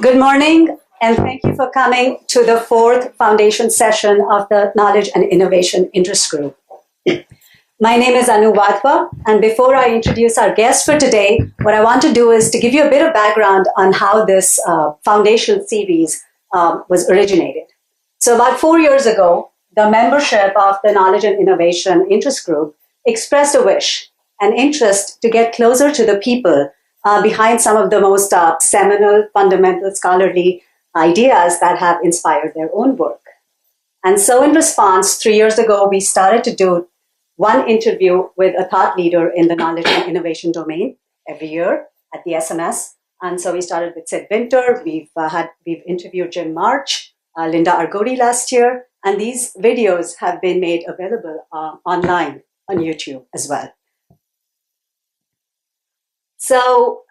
Good morning, and thank you for coming to the fourth foundation session of the Knowledge and Innovation Interest Group. My name is Wadhwa, and before I introduce our guest for today, what I want to do is to give you a bit of background on how this foundation series was originated. So about 4 years ago, the membership of the Knowledge and Innovation Interest Group expressed a wish, an interest to get closer to the people behind some of the most seminal, fundamental, scholarly ideas that have inspired their own work. And so in response, 3 years ago, we started to do one interview with a thought leader in the knowledge and innovation domain every year at the SMS. And so we started with Sid Winter. We've interviewed Jim March, Linda Argodi last year, and these videos have been made available online on YouTube as well. So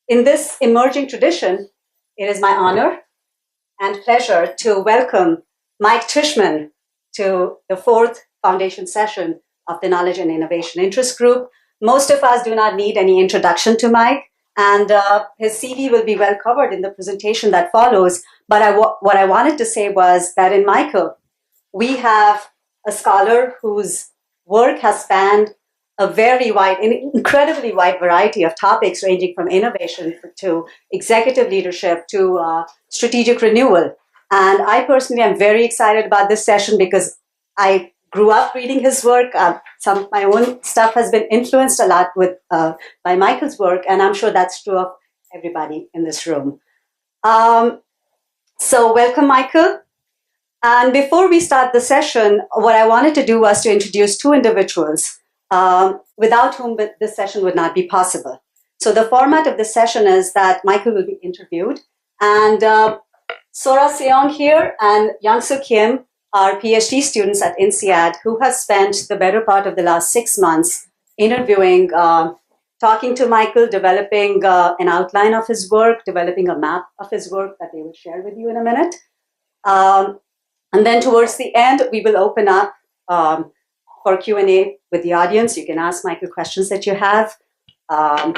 in this emerging tradition, it is my honor and pleasure to welcome Mike Tushman to the fourth foundation session of the Knowledge and Innovation Interest Group. Most of us do not need any introduction to Mike, and his CV will be well covered in the presentation that follows. But what I wanted to say was that in Michael, we have a scholar whose work has spanned a very wide, an incredibly wide variety of topics, ranging from innovation to executive leadership to strategic renewal. And I personally am very excited about this session because I grew up reading his work. Some of my own stuff has been influenced a lot by Michael's work, and I'm sure that's true of everybody in this room. So welcome, Michael. And before we start the session, what I wanted to do was to introduce two individuals without whom this session would not be possible. So the format of this session is that Michael will be interviewed, and Sorah, Seong here, and Yeongsu Kim are PhD students at INSEAD who have spent the better part of the last 6 months interviewing, talking to Michael, developing an outline of his work, developing a map of his work that they will share with you in a minute. And then towards the end, we will open up for Q&A with the audience. You can ask Michael questions that you have.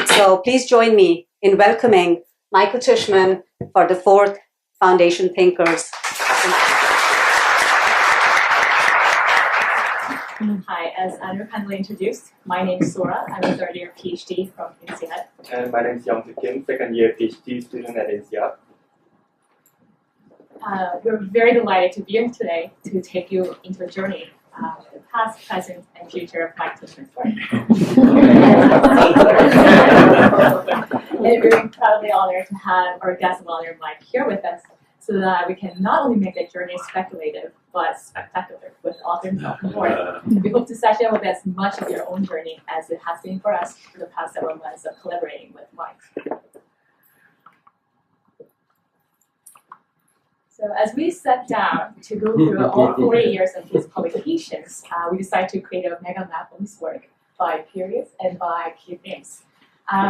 So please join me in welcoming Michael Tushman for the fourth Foundation Thinkers. Hi, as Andrew kindly introduced, my name is Sorah. I'm a third-year PhD from INSEAD. And my name is Yeongsu Kim, second-year PhD student at INSEAD. We're very delighted to be here today to take you into a journey the past, present, and future of Mike Tushman's work. And we're incredibly honored to have our guest of honor, Mike, here with us so that we can not only make the journey speculative, but spectacular with authors on board. We hope the session will be as much of your own journey as it has been for us for the past several months of collaborating with Mike. So as we sat down to go through all 40 years of his publications, we decided to create a mega map of his work by periods and by key themes.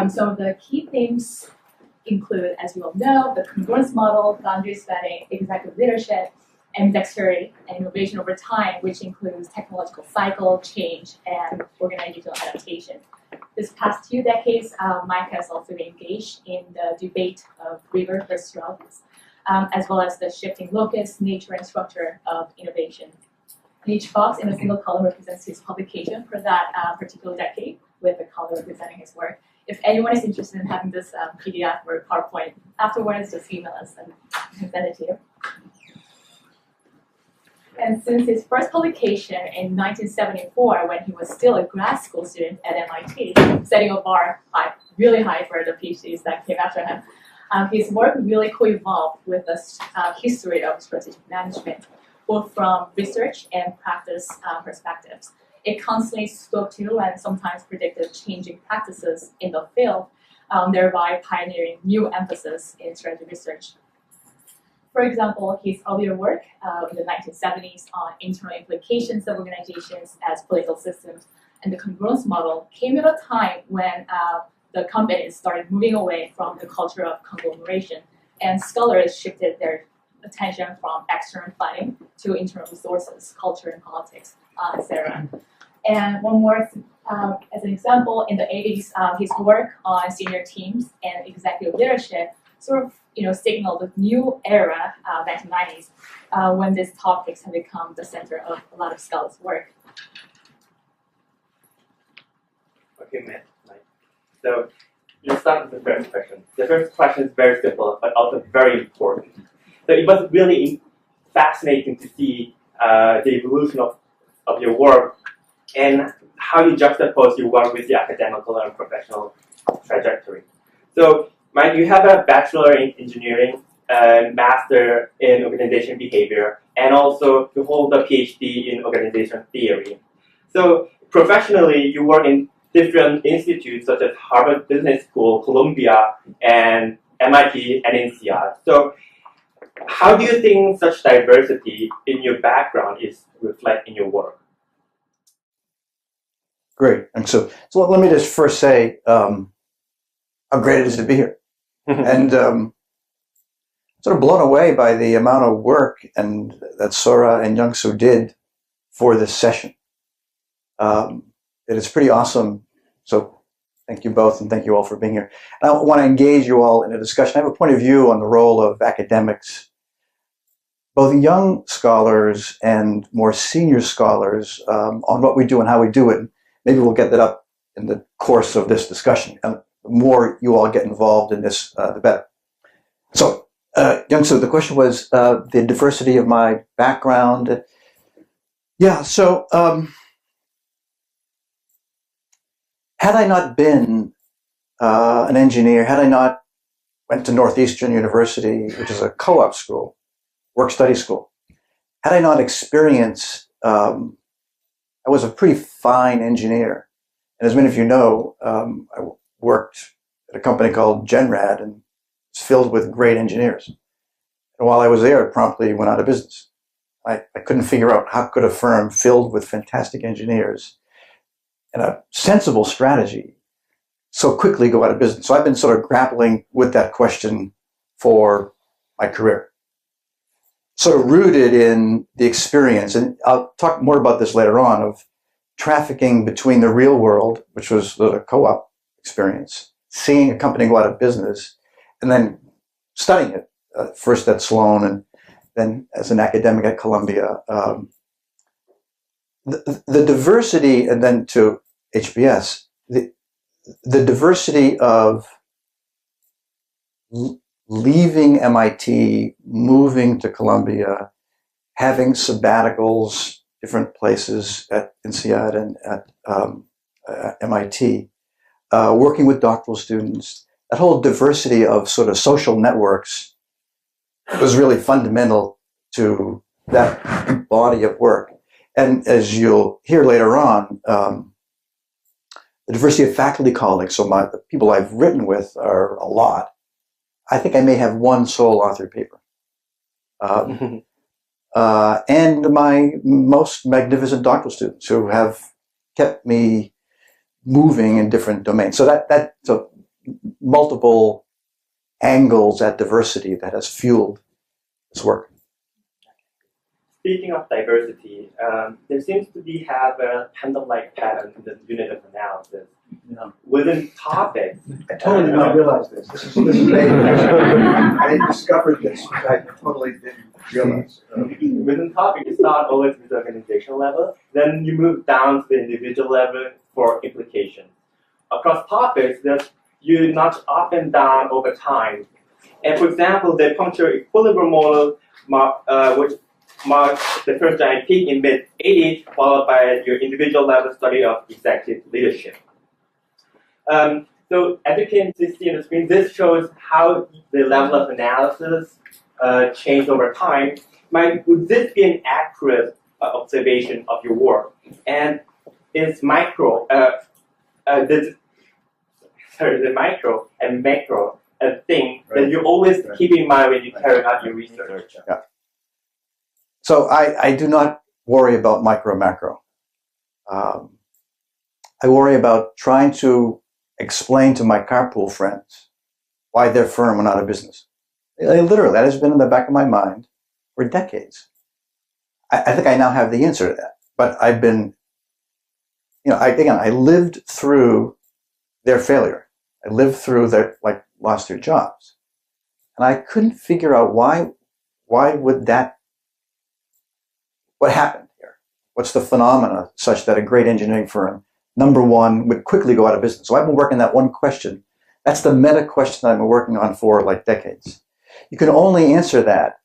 Some of the key themes include, as you all know, the congruence model, boundary setting, executive leadership, ambidexterity, and innovation over time, which includes technological cycle, change, and organizational adaptation. This past 2 decades, Mike has also been engaged in the debate of river versus relevance, as well as the shifting locus, nature, and structure of innovation. Each box in a single column represents his publication for that particular decade, with the color representing his work. If anyone is interested in having this PDF or PowerPoint afterwards, just email us and we can send it to you. And since his first publication in 1974, when he was still a grad school student at MIT, setting a bar really high for the PhDs that came after him, his work really co-evolved with the history of strategic management, both from research and practice perspectives. It constantly spoke to and sometimes predicted changing practices in the field, thereby pioneering new emphasis in strategy research. For example, his earlier work in the 1970s on internal implications of organizations as political systems and the congruence model came at a time when the companies started moving away from the culture of conglomeration, and scholars shifted their attention from external planning to internal resources, culture and politics, etc. And one more, as an example, in the 80s, his work on senior teams and executive leadership sort of signaled a new era, 1990s, when these topics have become the center of a lot of scholars' work. Okay, Matt. So let's start with the first question. The first question is very simple, but also very important. So it was really fascinating to see the evolution of your work and how you juxtapose your work with the academical and professional trajectory. So, Mike, you have a bachelor in engineering, master in organization behavior, and also you hold a PhD in organization theory. So, professionally, you work in different institutes such as Harvard Business School, Columbia, and MIT, and INSEAD. So, how do you think such diversity in your background is reflect in your work? Great. And so let me just first say how great it is to be here. And sort of blown away by the amount of work and that Sorah and Yeongsu did for this session. It is pretty awesome. So thank you both, and thank you all for being here. And I want to engage you all in a discussion. I have a point of view on the role of academics, both young scholars and more senior scholars, on what we do and how we do it. Maybe we'll get that up in the course of this discussion. And the more you all get involved in this, the better. So, Yeongsu, the question was the diversity of my background. Yeah, so had I not been an engineer, had I not went to Northeastern University, which is a co-op school, work-study school, had I not experienced I was a pretty fine engineer. And as many of you know, I worked at a company called Genrad, and it's filled with great engineers. And while I was there, it promptly went out of business. I couldn't figure out how could a firm filled with fantastic engineers and a sensible strategy so quickly go out of business. So I've been sort of grappling with that question for my career. Sort of rooted in the experience, and I'll talk more about this later on, of trafficking between the real world, which was the co-op experience, seeing a company go out of business, and then studying it, first at Sloan and then as an academic at Columbia. The diversity, and then to HBS, the diversity of leaving MIT, moving to Columbia, having sabbaticals, different places at INSEAD and at MIT, working with doctoral students, that whole diversity of sort of social networks was really fundamental to that body of work. And as you'll hear later on, the diversity of faculty colleagues, so the people I've written with are a lot. I think I may have one sole authored paper. And my most magnificent doctoral students who have kept me moving in different domains. So so multiple angles at diversity that has fueled this work. Speaking of diversity, there seems to have a pendulum-like pattern in the unit of analysis. Yeah. Within topics, I totally did not realize this. This is I discovered this. I totally didn't realize. Within topics, it's not always with the organizational level. Then you move down to the individual level for implication. Across topics, you nudge up and down over time. And for example, the punctual equilibrium model, which marks the first giant peak in mid-80s, followed by your individual level study of executive leadership. So as you can see on the screen, this shows how the level of analysis changed over time. Would this be an accurate observation of your work? And is the micro and macro a thing that you always keep in mind when you carry out your research? Yeah. So I do not worry about micro macro. I worry about trying to explain to my carpool friends why their firm went out of business. Literally, that has been in the back of my mind for decades. I think I now have the answer to that. But I've been, I lived through their failure. I lived through lost their jobs. And I couldn't figure out why would that, what happened here? What's the phenomena such that a great engineering firm, number one, would quickly go out of business? So I've been working that one question. That's the meta question I've been working on for like decades. You can only answer that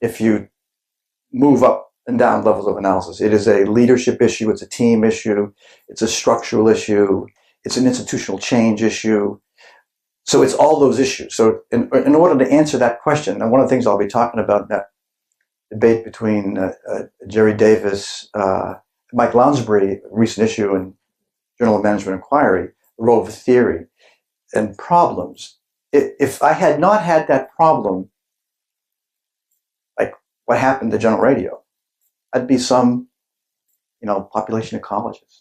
if you move up and down levels of analysis. It is a leadership issue, it's a team issue, it's a structural issue, it's an institutional change issue. So it's all those issues. So in order to answer that question, and one of the things I'll be talking about in that debate between Jerry Davis, Mike Lounsbury, recent issue in Journal of Management Inquiry, the role of theory and problems. If I had not had that problem, like what happened to General Radio, I'd be some, population ecologist,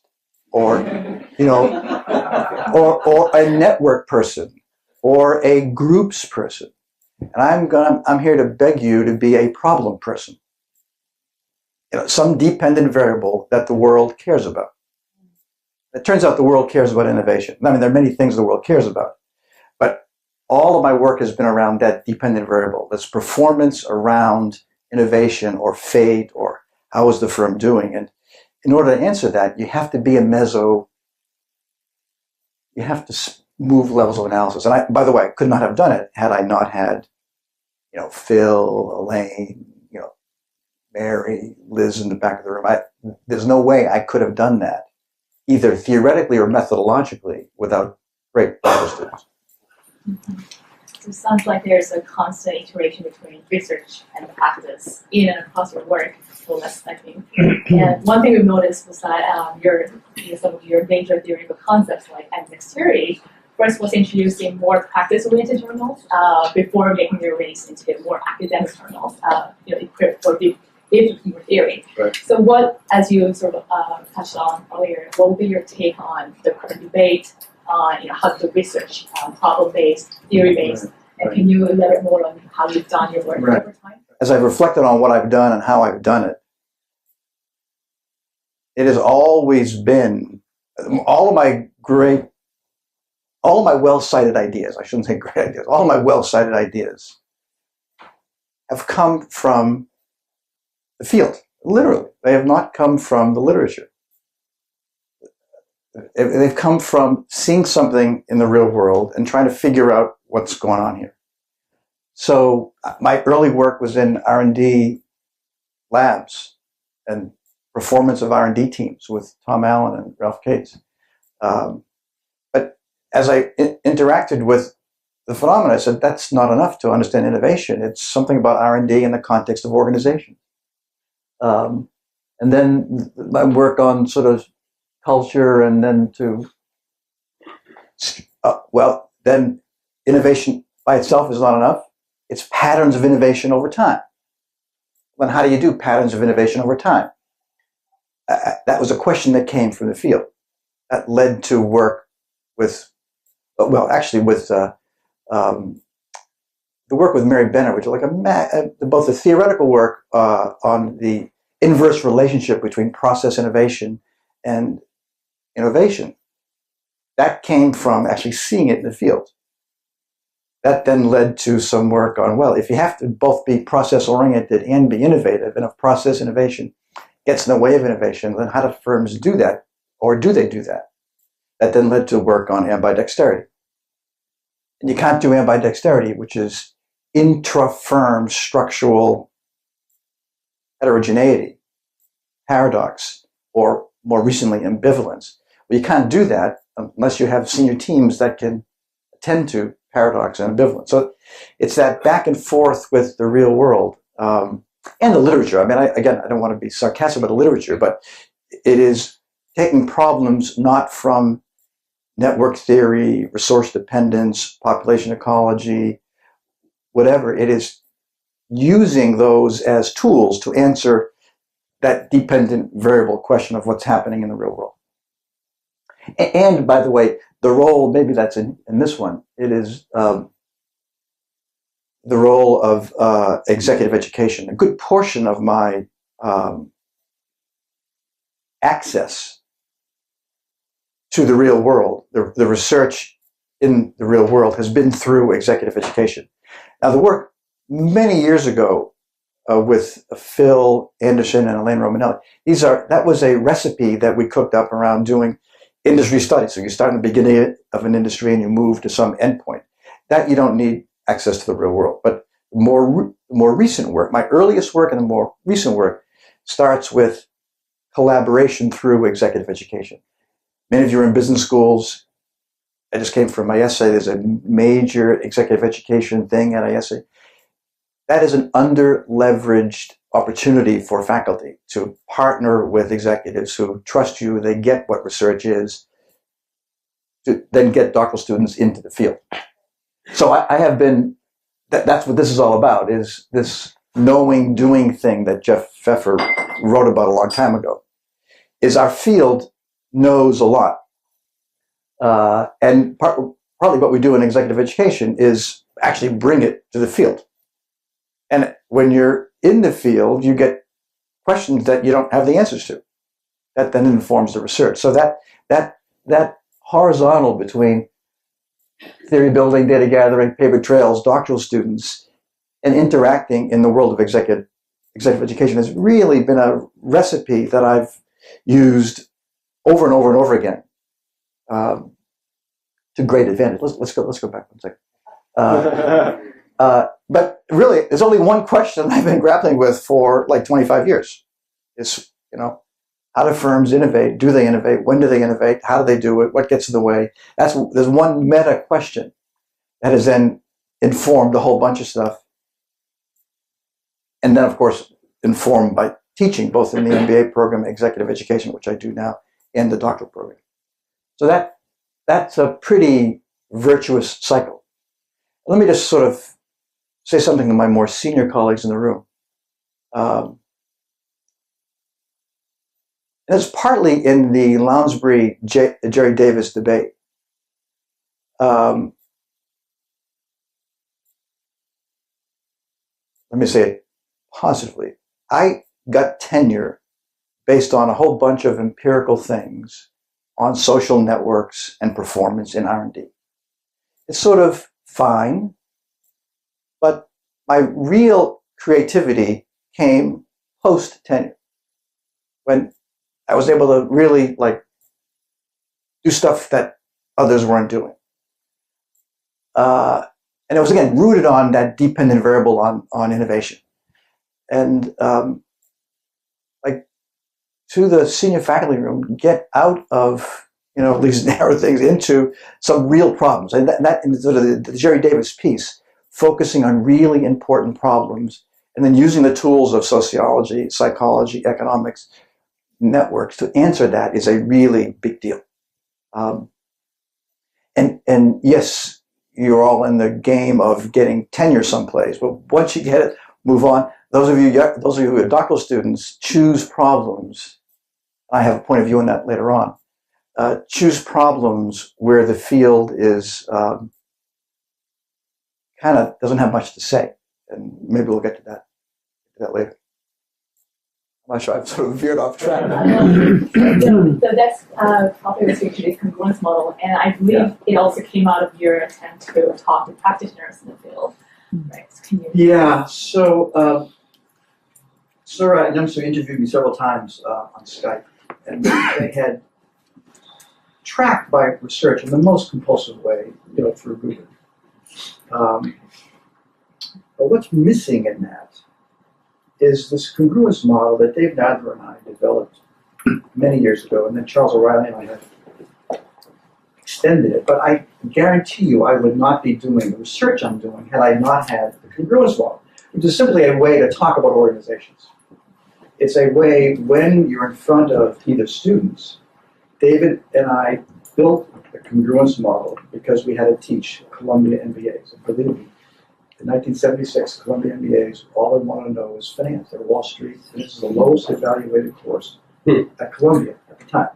or, or a network person, or a groups person. And I'm here to beg you to be a problem person. Some dependent variable that the world cares about. It turns out the world cares about innovation. I mean, there are many things the world cares about, but all of my work has been around that dependent variable. That's performance around innovation or fate or how is the firm doing. And in order to answer that, you have to be you have to move levels of analysis. And I, by the way, I could not have done it had I not had, Phil, Elaine, Mary, Liz in the back of the room. There's no way I could have done that, either theoretically or methodologically, without great Bible students. Mm-hmm. So it sounds like there's a constant iteration between research and practice in and across your work. Well, that's I think. And one thing we've noticed was that some of your major theoretical concepts like dexterity first was introduced in more practice-oriented journals before making their ways into more academic journals, equipped for deep theory. Right. So what, as you sort of touched on earlier, what would be your take on the current debate on how to do research, problem-based, theory-based, and can you elaborate more on how you've done your work over time? As I've reflected on what I've done and how I've done it, it has always been all of my well-cited ideas, I shouldn't say great ideas, all of my well-cited ideas have come from the field, literally. They have not come from the literature. They've come from seeing something in the real world and trying to figure out what's going on here. So my early work was in R&D labs and performance of R&D teams with Tom Allen and Ralph Cates. But as I interacted with the phenomena, I said, that's not enough to understand innovation. It's something about R&D in the context of organization. And then my work on sort of culture, and then then innovation by itself is not enough. It's patterns of innovation over time. Then how do you do patterns of innovation over time? That was a question that came from the field. That led to work with the work with Mary Benner, which is like both the theoretical work on the inverse relationship between process innovation and innovation. That came from actually seeing it in the field. That then led to some work on, if you have to both be process-oriented and be innovative, and if process innovation gets in the way of innovation, then how do firms do that? Or do they do that? That then led to work on ambidexterity. And you can't do ambidexterity, which is intra-firm structural heterogeneity, paradox, or more recently, ambivalence. Well, you can't do that unless you have senior teams that can attend to paradox and ambivalence. So it's that back and forth with the real world and the literature. I mean, I don't want to be sarcastic about the literature, but it is taking problems not from network theory, resource dependence, population ecology, whatever. It is using those as tools to answer that dependent variable question of what's happening in the real world. And by the way, the role, maybe that's in this one, it is the role of executive education. A good portion of my access to the real world, the research in the real world, has been through executive education. Now, the work many years ago with Phil Anderson and Elaine Romanelli, that was a recipe that we cooked up around doing industry studies. So you start in the beginning of an industry and you move to some endpoint. That you don't need access to the real world. But more recent work, my earliest work and the more recent work, starts with collaboration through executive education. Many of you are in business schools. I just came from INSEAD. There's a major executive education thing at INSEAD. That is an under-leveraged opportunity for faculty to partner with executives who trust you, they get what research is, to then get doctoral students into the field. So I have been, that's what this is all about, is this knowing, doing thing that Jeff Pfeffer wrote about a long time ago, is our field knows a lot. And partly what we do in executive education is actually bring it to the field. And when you're in the field, you get questions that you don't have the answers to. That then informs the research. So that horizontal between theory building, data gathering, paper trails, doctoral students, and interacting in the world of executive education has really been a recipe that I've used over and over and over again to great advantage. Let's go back 1 second. But really, there's only one question I've been grappling with for like 25 years. It's, how do firms innovate? Do they innovate? When do they innovate? How do they do it? What gets in the way? There's one meta question that has then informed a whole bunch of stuff. And then, of course, informed by teaching, both in the MBA program, executive education, which I do now, and the doctoral program. So that's a pretty virtuous cycle. Let me just sort of say something to my more senior colleagues in the room. And it's partly in the Lounsbury-Jerry Davis debate. Let me say it positively. I got tenure based on a whole bunch of empirical things on social networks and performance in R&D. It's sort of fine, but my real creativity came post-tenure, when I was able to really do stuff that others weren't doing. And it was, again, rooted on that dependent variable on innovation. And to the senior faculty room, get out of these narrow things into some real problems. And that in sort of the Jerry Davis piece, focusing on really important problems, and then using the tools of sociology, psychology, economics, networks to answer that is a really big deal. And yes, you're all in the game of getting tenure someplace, but once you get it, move on. Those of you who are doctoral students, choose problems. I have a point of view on that later on. Choose problems where the field is kind of doesn't have much to say, and maybe we'll get to that later. I'm not sure, I've sort of veered off track. The next topic is actually the congruence model, and I believe it also came out of your attempt to talk to practitioners in the field. Right? So can you? Yeah. So Sorah and Yeongsu interviewed me several times on Skype, and they had tracked my research in the most compulsive way, through Google. But what's missing in that is this congruous model that Dave Nadler and I developed many years ago, and then Charles O'Reilly and I have extended it. But I guarantee you I would not be doing the research I'm doing had I not had the congruous model, which is simply a way to talk about organizations. It's a way, when you're in front of either students, David and I built the congruence model because we had to teach Columbia MBAs. And believe me, in 1976, Columbia MBAs, all they wanted to know is finance. They're Wall Street, and this is the lowest evaluated course at Columbia at the time.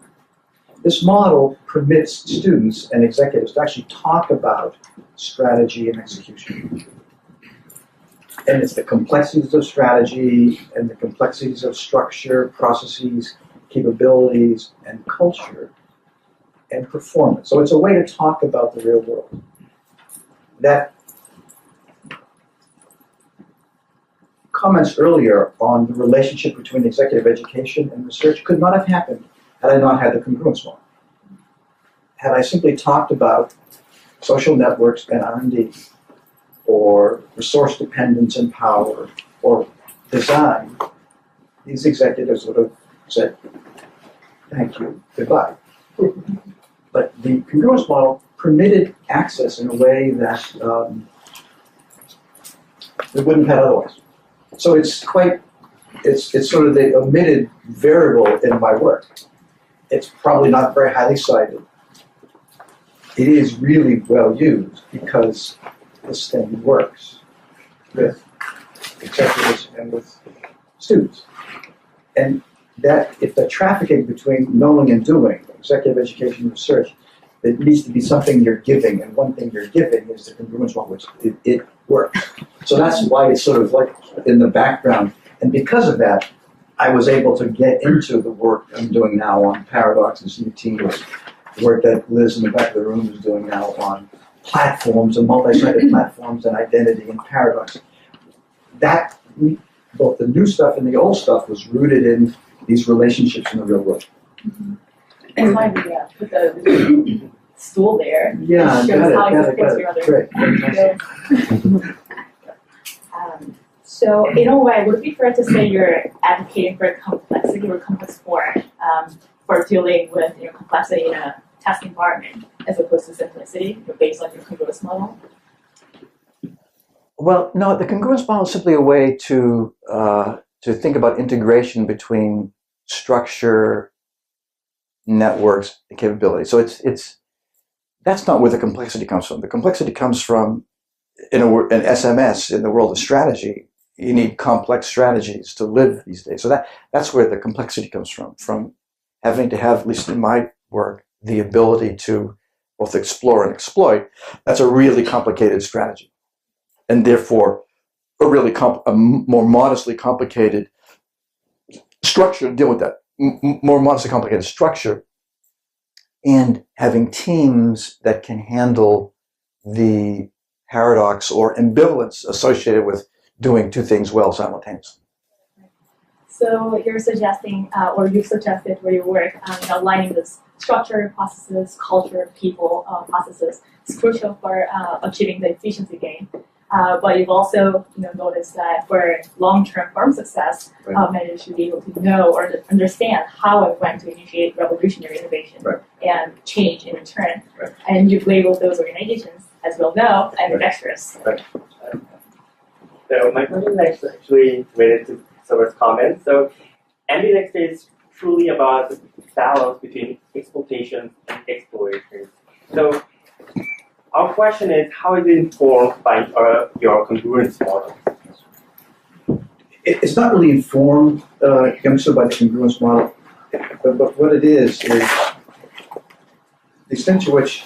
This model permits students and executives to actually talk about strategy and execution. And it's the complexities of strategy and the complexities of structure, processes, capabilities, and culture, and performance. So it's a way to talk about the real world. That comments earlier on the relationship between executive education and research could not have happened had I not had the congruence model. Had I simply talked about social networks and R&D, or resource dependence and power, or design, these executives would have said, thank you, goodbye. But the congruence model permitted access in a way that it wouldn't have otherwise. So it's sort of the omitted variable in my work. It's probably not very highly cited. It is really well used because this thing works with executives and with students. And that if the trafficking between knowing and doing, executive education and research, it needs to be something you're giving, and one thing you're giving is the congruence model, which it works. So that's why it's sort of like in the background. And because of that, I was able to get into the work I'm doing now on paradoxes and routines, the work that Liz in the back of the room is doing now on platforms and multi-sided platforms and identity and paradox. That, both the new stuff and the old stuff, was rooted in these relationships in the real world. Mm-hmm. That's why we put the stool there. Yeah, it shows how it fits together. Great. So in a way, would it be fair to say you're advocating for complexity or complex form for dealing with complexity in a test environment as opposed to simplicity based on your congruous model? Well, no, the congruence model is simply a way to think about integration between structure, networks, and capability. So that's not where the complexity comes from. The complexity comes from an SMS in the world of strategy. You need complex strategies to live these days. So that's where the complexity comes from having to have, at least in my work, the ability to both explore and exploit. That's a really complicated strategy, and therefore a really a more modestly complicated structure to deal with that. More modestly complicated structure, and having teams that can handle the paradox or ambivalence associated with doing two things well simultaneously. So you're suggesting, or you've suggested where you work, aligning this structure, processes, culture, people, processes is crucial for achieving the efficiency gain. But you've also noticed that for long-term firm success, managers should be able to know or understand how and when to initiate revolutionary innovation and change in return. And you've labeled those organizations, as we'll know, ambidextrous. So my question is actually related to Sorah's comment. So ambidextrous is truly about the balance between exploitation and exploration. So our question is, how is it informed by your congruence model? It's not really informed, Yeongsu, by the congruence model, but what it is the extent to which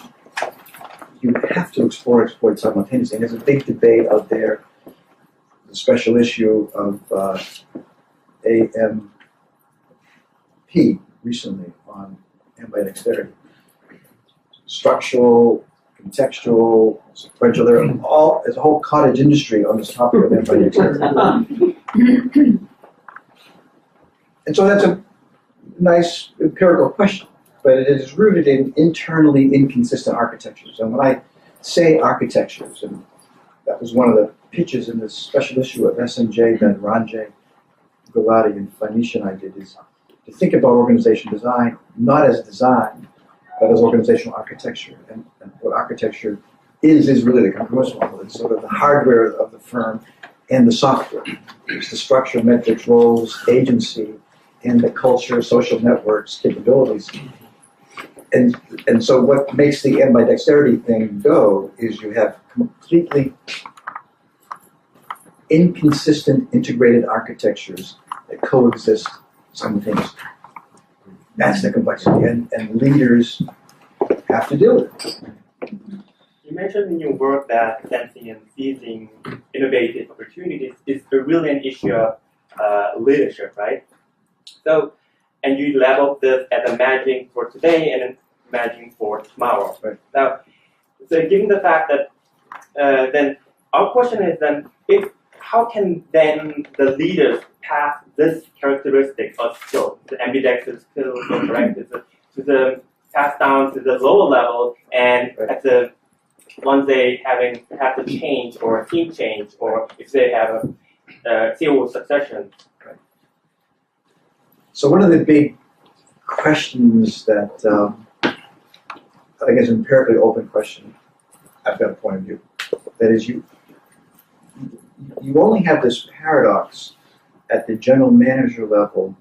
you have to explore and exploit simultaneously. And there's a big debate out there, the special issue of AMP recently on ambidexterity. Structural, contextual, sequential, there's a whole cottage industry on this topic of ambidexterity. And so that's a nice empirical question, but it is rooted in internally inconsistent architectures. And when I say architectures, and that was one of the pitches in this special issue of SNJ that Ranjay, Gulati, and Fanish and I did, is to think about organization design not as design, but as organizational architecture. And what architecture is really the congruence model. It's sort of the hardware of the firm and the software. It's the structure, metrics, roles, agency, and the culture, social networks, capabilities. And so what makes the ambidexterity thing go is you have completely inconsistent integrated architectures that coexist simultaneously. That's the complexity, and leaders have to deal with it. You mentioned in your work that sensing and seizing innovative opportunities is really an issue of leadership, right? So, and you labeled this as imagining for today and imagining for tomorrow. Right. Now, so given the fact that, then our question is then, how can then the leaders pass this characteristic of skill, the ambidextrous skills or correctness, to the pass down to the lower level, and at the once they have the change or a team change, or if they have a CEO succession. Right. So one of the big questions that I think is an empirically open question, I've got a point of view. That is, you only have this paradox at the general manager level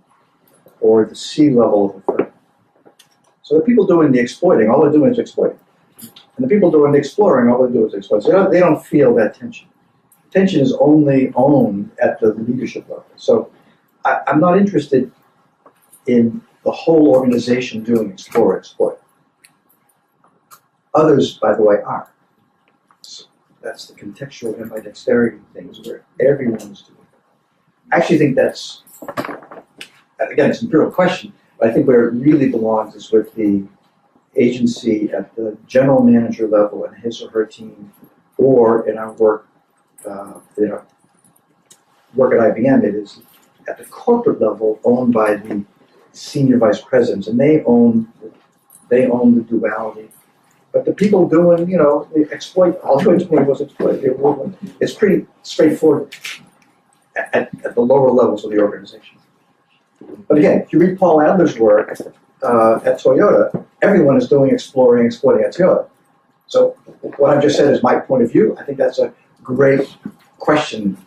or the C level of the firm. So the people doing the exploiting, all they're doing is exploiting. And the people doing the exploring, all they do is exploit. So they don't feel that tension. Tension is only owned at the leadership level. So I'm not interested in the whole organization doing explore, exploit. Others, by the way, are. So that's the contextual ambidexterity things where everyone is doing it. I actually think that's, again, it's an empirical question, but I think where it really belongs is with the agency at the general manager level and his or her team, or in our work, work at IBM, it is at the corporate level owned by the senior vice presidents, and they own the duality. But the people doing, the exploit, all they're doing was exploit. It's pretty straightforward at the lower levels of the organization. But again, if you read Paul Adler's work at Toyota, everyone is doing exploring, exploiting at Toyota. So what I've just said is my point of view. I think that's a great question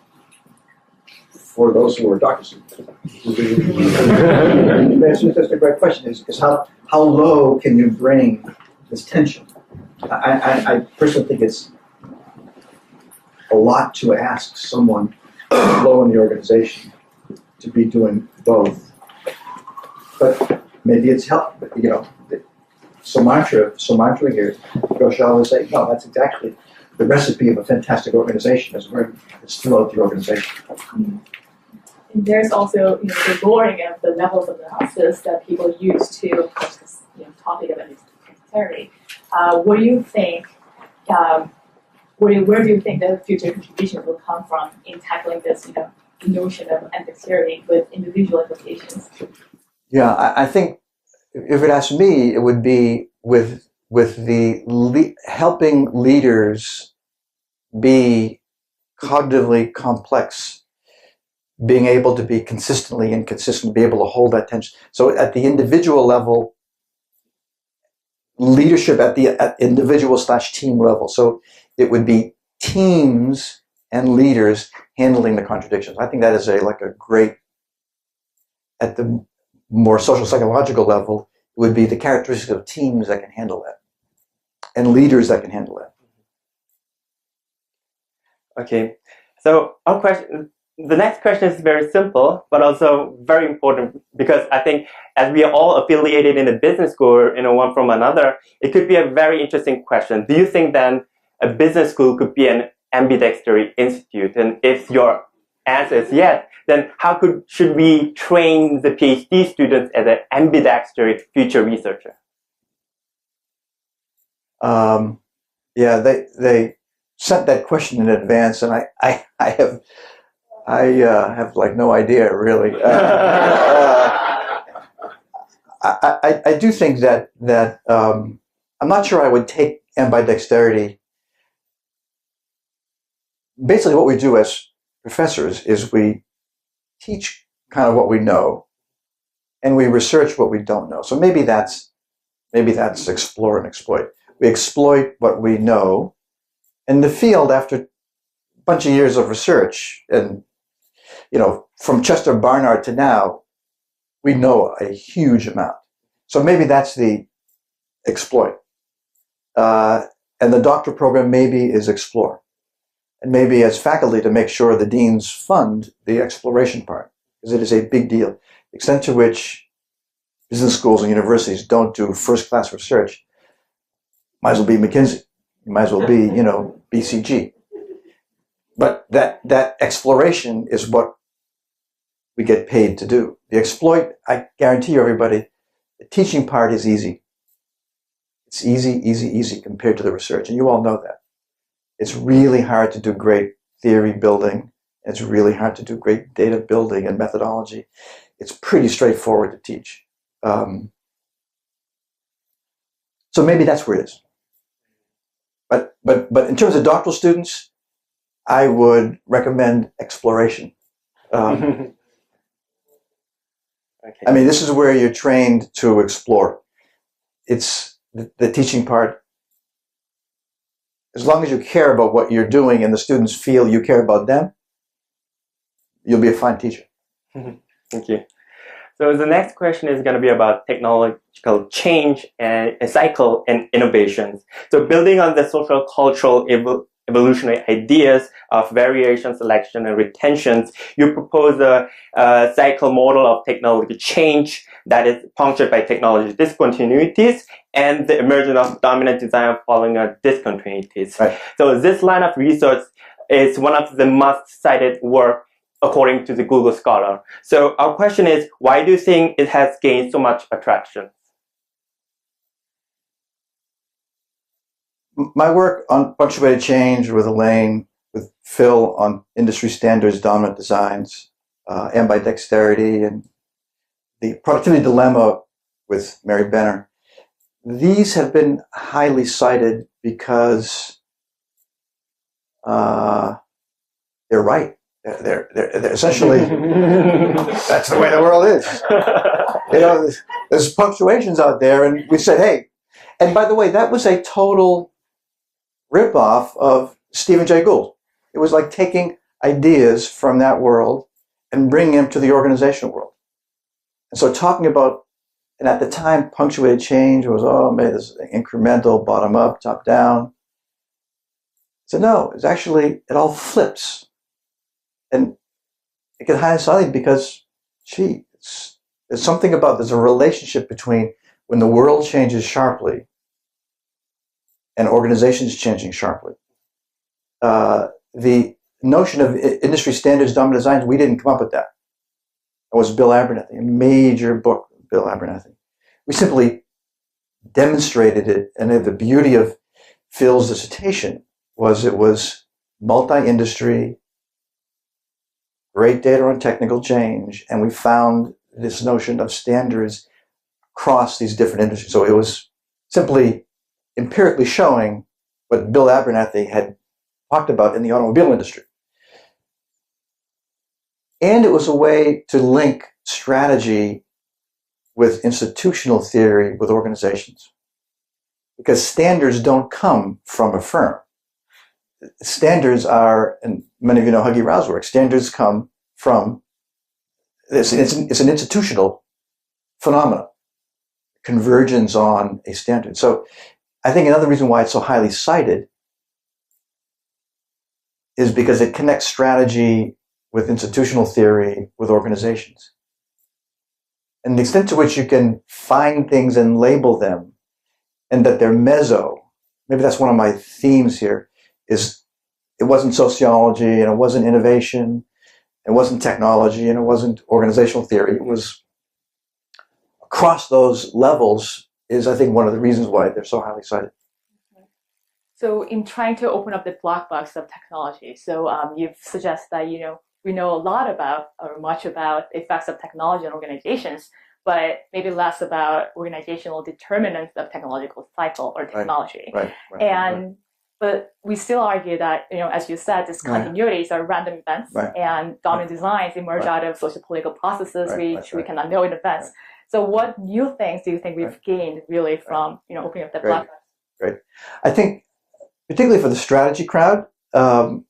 for those who are doctors. That's a great question, is how low can you bring this tension? I personally think it's a lot to ask someone low in the organization to be doing both. But maybe it's help. Sumantra here, Rochelle would say, no, that's exactly the recipe of a fantastic organization is where it's throughout the organization. And there's also the lowering of the levels of analysis that people use to approach this topic of ambidexterity. What do you think? Where do you think the future contributions will come from in tackling this, notion of ambidexterity with individual implications? Yeah, I think if it asks me, it would be with the helping leaders be cognitively complex, being able to be consistently inconsistent, be able to hold that tension. So at the individual level, leadership at the individual/team level. So it would be teams and leaders handling the contradictions. I think that is a great, at the more social psychological level, it would be the characteristics of teams that can handle that and leaders that can handle that. Okay, so the next question is very simple, but also very important, because I think as we are all affiliated in a business school, one from another, it could be a very interesting question. Do you think then a business school could be an ambidexterity institute? And if your answer is yes, then how should we train the PhD students as an ambidextrous future researcher? Yeah, they sent that question in advance, and I have no idea really. I do think that I'm not sure I would take ambidexterity. Basically, what we do as professors is we teach kind of what we know, and we research what we don't know. So maybe that's explore and exploit. We exploit what we know, and the field, after a bunch of years of research, and from Chester Barnard to now, we know a huge amount. So maybe that's the exploit, and the doctoral program maybe is explore. And maybe as faculty to make sure the deans fund the exploration part, because it is a big deal. The extent to which business schools and universities don't do first-class research, might as well be McKinsey. You might as well be, BCG. But that exploration is what we get paid to do. The exploit, I guarantee you, everybody, the teaching part is easy. It's easy compared to the research, and you all know that. It's really hard to do great theory building It's really hard to do great data building and methodology. It's pretty straightforward to teach. So maybe that's where it is. But in terms of doctoral students, I would recommend exploration. Okay. I mean, this is where you're trained to explore. It's the teaching part. As long as you care about what you're doing and the students feel you care about them, you'll be a fine teacher. Thank you. So the next question is going to be about technological change and a cycle and innovations. So building on the social cultural evolutionary ideas of variation, selection, and retentions, you propose a cycle model of technology change that is punctured by technology discontinuities and the emergence of dominant design following discontinuities. Right. So this line of research is one of the most cited work according to the Google Scholar. So our question is, why do you think it has gained so much attraction? My work on punctuated change with Elaine, with Phil on industry standards, dominant designs, ambidexterity, and the productivity dilemma with Mary Benner, these have been highly cited because they're right. They're essentially, that's the way the world is. You know, there's punctuations out there, and we said, hey, and by the way, that was a total ripoff of Stephen Jay Gould. It was like taking ideas from that world and bringing them to the organizational world. And so talking about, and at the time, punctuated change was, oh, man, this is incremental, bottom up, top down. So no, it's actually, it all flips. And it can hide something because, gee, there's something about, there's a relationship between when the world changes sharply and organizations changing sharply. The notion of industry standards, dominant designs, we didn't come up with that. It was Bill Abernethy, a major book, Bill Abernethy. We simply demonstrated it, and the beauty of Phil's dissertation was it was multi-industry, great data on technical change, and we found this notion of standards across these different industries. So it was simply empirically showing what Bill Abernethy had talked about in the automobile industry. And it was a way to link strategy with institutional theory with organizations. Because standards don't come from a firm. Standards are, and many of you know Huggy Rao's work, standards come from, it's an institutional phenomenon, convergence on a standard. So I think another reason why it's so highly cited is because it connects strategy with institutional theory with organizations. And the extent to which you can find things and label them, and that they're meso, maybe that's one of my themes here, is it wasn't sociology, and it wasn't innovation, it wasn't technology, and it wasn't organizational theory. It was across those levels is, I think, one of the reasons why they're so highly cited. So in trying to open up the black box of technology, so you've suggested that, we know a lot about, or much about, the effects of technology on organizations, but maybe less about organizational determinants of technological cycle or technology. Right. But we still argue that, as you said, discontinuities are random events, and dominant designs emerge out of socio-political processes which we cannot know in advance. So what new things do you think we've gained really from opening up that black box? Great. I think, particularly for the strategy crowd, so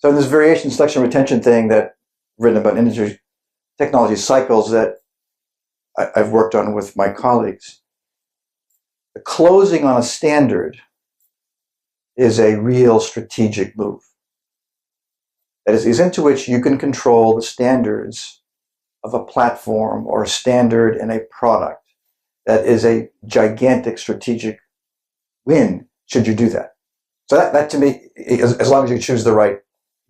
in this variation, selection, retention thing that written about industry technology cycles that I've worked on with my colleagues, the closing on a standard is a real strategic move. That is into which you can control the standards of a platform or a standard in a product. That is a gigantic strategic win should you do that. So that to me, as long as you choose the right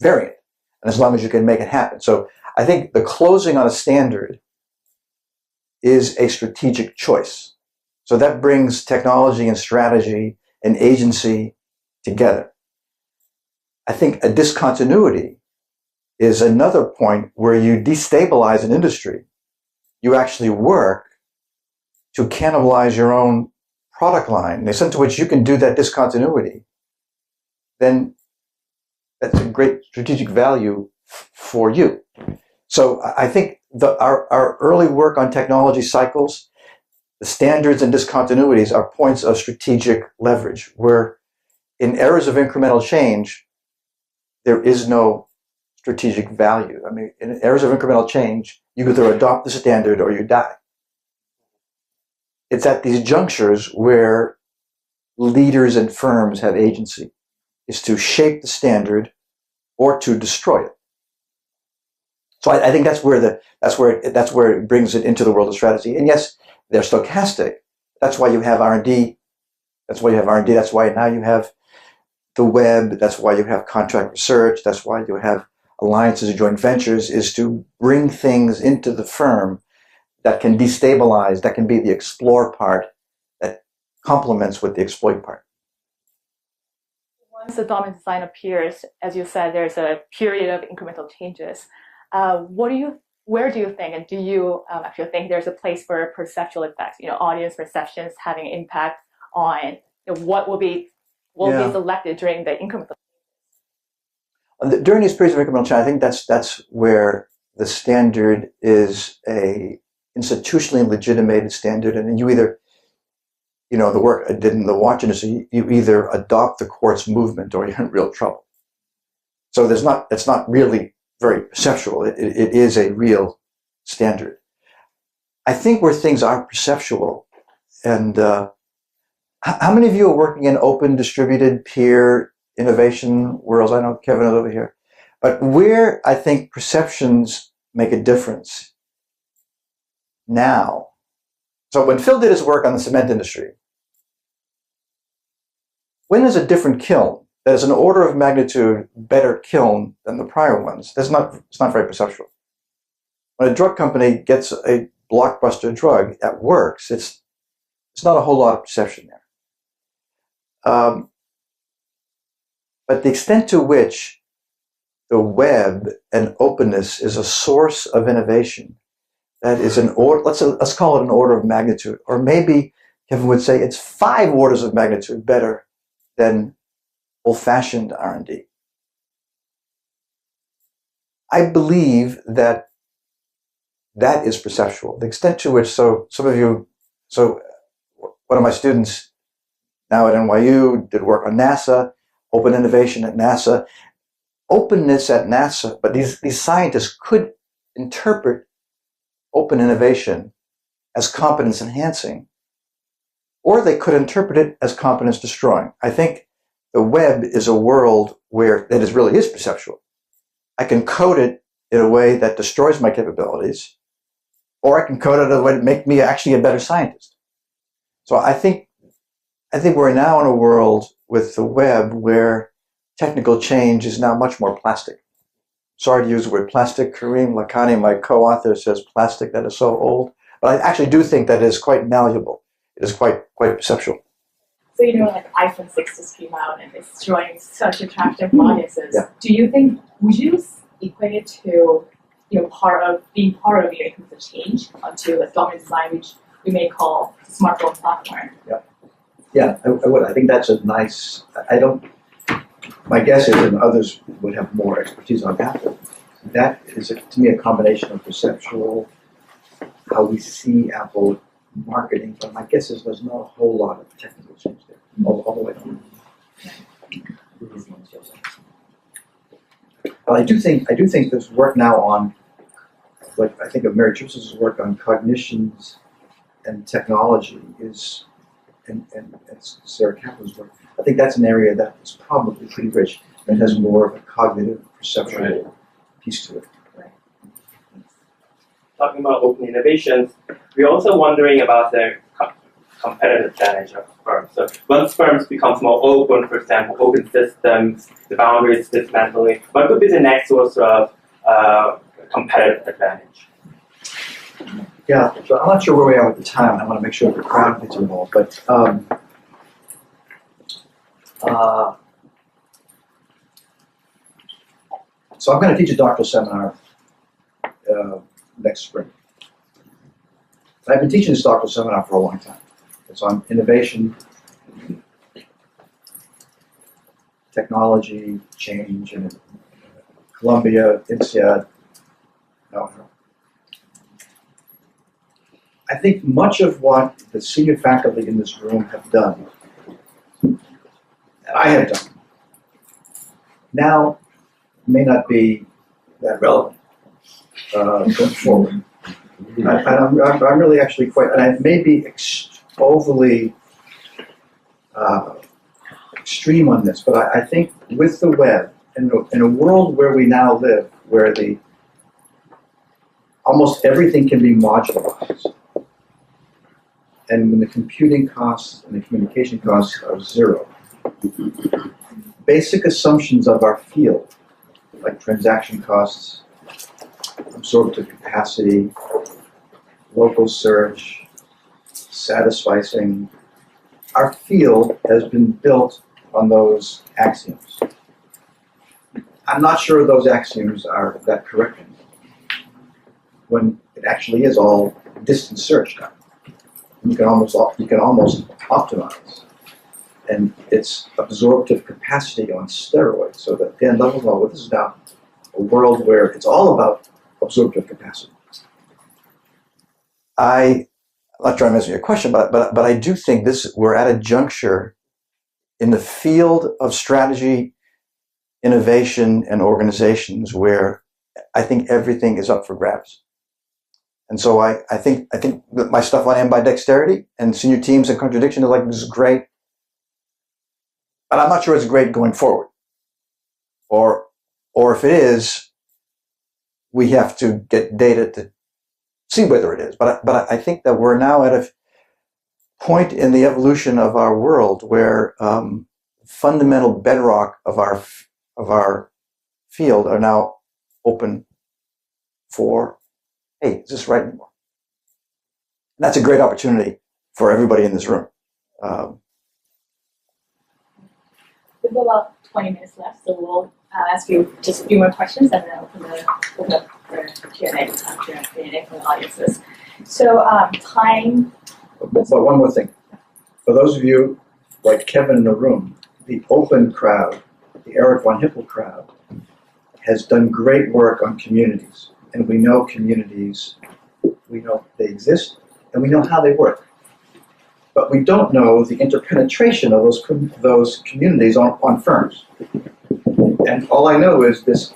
variant, and as long as you can make it happen. So I think the closing on a standard is a strategic choice. So that brings technology and strategy and agency together. I think a discontinuity is another point where you destabilize an industry. You actually work to cannibalize your own product line. The extent to which you can do that discontinuity, then that's a great strategic value for you. So I think our early work on technology cycles, the standards and discontinuities are points of strategic leverage, where in eras of incremental change, there is no strategic value. I mean, in eras of incremental change, you either adopt the standard or you die. It's at these junctures where leaders and firms have agency, is to shape the standard or to destroy it. So I think that's where it brings it into the world of strategy. And yes, they're stochastic. That's why you have R&D. That's why you have R&D. That's why now you have the web. That's why you have contract research. That's why you have alliances and joint ventures, is to bring things into the firm that can destabilize, that can be the explore part that complements with the exploit part. Once the dominant design appears, as you said, there's a period of incremental changes. Where do you think, and do you actually think there's a place for perceptual effects? Audience perceptions having an impact on what will be selected during the incremental. During these periods of incremental change, I think that's where the standard is a institutionally legitimated standard, and you either, the work I did in the watch industry, you either adopt the quartz movement or you're in real trouble. So it's not really very perceptual. It is a real standard. I think where things are perceptual, and how many of you are working in open, distributed, peer innovation worlds? I know Kevin is over here. But where I think perceptions make a difference now. So when Phil did his work on the cement industry, when there's a different kiln, that is an order of magnitude better kiln than the prior ones, it's not very perceptual. When a drug company gets a blockbuster drug that works, it's not a whole lot of perception there. But the extent to which the web and openness is a source of innovation, that is an order, let's call it an order of magnitude, or maybe Kevin would say it's 5 orders of magnitude better than old-fashioned R&D. I believe that is perceptual. The extent to which, one of my students now at NYU did work on NASA, open innovation at NASA, openness at NASA, but these scientists could interpret open innovation as competence enhancing, or they could interpret it as competence destroying. I think the web is a world where that really is perceptual. I can code it in a way that destroys my capabilities, or I can code it in a way that make me actually a better scientist. So I think we're now in a world with the web where technical change is now much more plastic. Sorry to use the word plastic. Kareem Lakhani, my co-author, says plastic, that is so old. But I actually do think that it is quite malleable. It is quite perceptual. So iPhone 6 just came out and it's drawing such attractive audiences. Yeah. Do you think, would you equate it to being part of the change onto the dominant design, which we may call smartphone platform? Yeah, I would. I think that's a nice. My guess is, and others would have more expertise on that. That is, to me, a combination of perceptual, how we see Apple marketing. But my guess is there's not a whole lot of technical change there, all the way down. But I do think there's work now on, like I think of Mary Chips's work on cognitions and technology is, and Sarah Kaplan's work. I think that's an area that is probably pretty rich and has more of a cognitive, perceptual piece to it. Right. Talking about open innovations, we're also wondering about the competitive advantage of firms. So once firms become more open, for example, open systems, the boundaries dismantling, what could be the next source of competitive advantage? Yeah, so I'm not sure where we are at the time. I want to make sure the crowd gets involved, but So I'm going to teach a doctoral seminar next spring. I've been teaching this doctoral seminar for a long time. It's on innovation, technology, change, and Columbia, INSEAD. I think much of what the senior faculty in this room have done, and I have done, now may not be that relevant going forward. I'm really actually quite, and I may be overly extreme on this, but I think with the web, in a world where we now live, where almost everything can be modularized, and when the computing costs and the communication costs are zero, basic assumptions of our field, like transaction costs, absorptive capacity, local search, satisficing, our field has been built on those axioms. I'm not sure those axioms are that correct anymore, when it actually is all distance search now. You can almost optimize, and it's absorptive capacity on steroids. So that Dan Leventhal, this is now a world where it's all about absorptive capacity. I'm not trying to answer your question, but I do think we're at a juncture in the field of strategy, innovation, and organizations where I think everything is up for grabs. And so I think that my stuff on ambidexterity and senior teams and contradiction is like, this is great, but I'm not sure it's great going forward. Or if it is, we have to get data to see whether it is. But I think that we're now at a point in the evolution of our world where fundamental bedrock of our field are now open for, hey, is this right anymore? And that's a great opportunity for everybody in this room. We have about 20 minutes left, so we'll ask you just a few more questions and then open up for Q&A from the audiences. So time. But one more thing. For those of you like Kevin in the room, the open crowd, the Eric von Hippel crowd, has done great work on communities. And we know communities, we know they exist, and we know how they work. But we don't know the interpenetration of those communities on firms. And all I know is this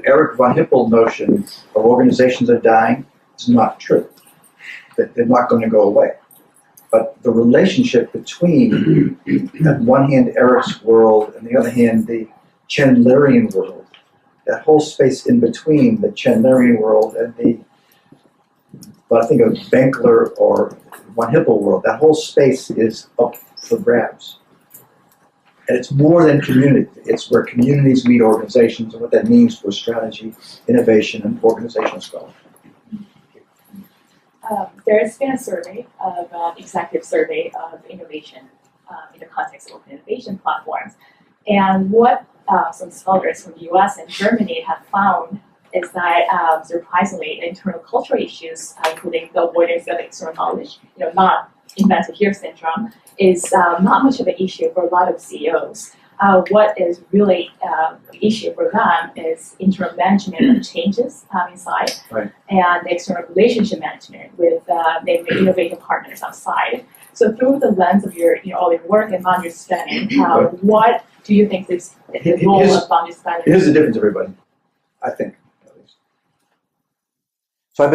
Eric von Hippel notion of organizations are dying is not true. That they're not going to go away. But the relationship between, on one hand, Eric's world, and the other hand, the Chandlerian world, that whole space in between the Chandlerian world and what I think of Benkler or von Hippel world, that whole space is up for grabs. And it's more than community. It's where communities meet organizations and what that means for strategy, innovation, and organizational scholarship. There's been a survey of executive survey of innovation in the context of open innovation platforms. And what some scholars from the US and Germany have found is that surprisingly, internal cultural issues, including the avoidance of external knowledge, not invented here syndrome, is not much of an issue for a lot of CEOs. What is really the issue for them is internal management of changes inside, right, and external relationship management with the innovative partners outside. So through the lens of your all your work and understanding, what do you think is the role of boundary spanning? Here's the difference, everybody. I think. So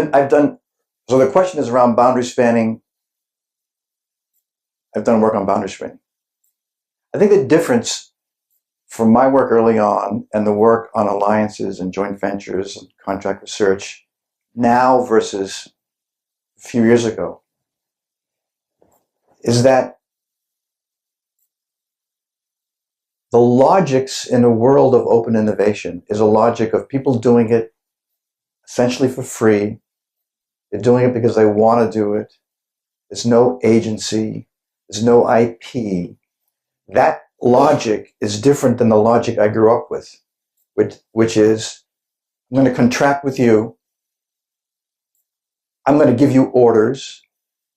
so the question is around boundary spanning. I've done work on boundary spanning. I think the difference from my work early on and the work on alliances and joint ventures and contract research now versus a few years ago is that the logics in a world of open innovation is a logic of people doing it essentially for free. They're doing it because they want to do it. There's no agency. There's no IP. That logic is different than the logic I grew up with, which is, I'm going to contract with you. I'm going to give you orders.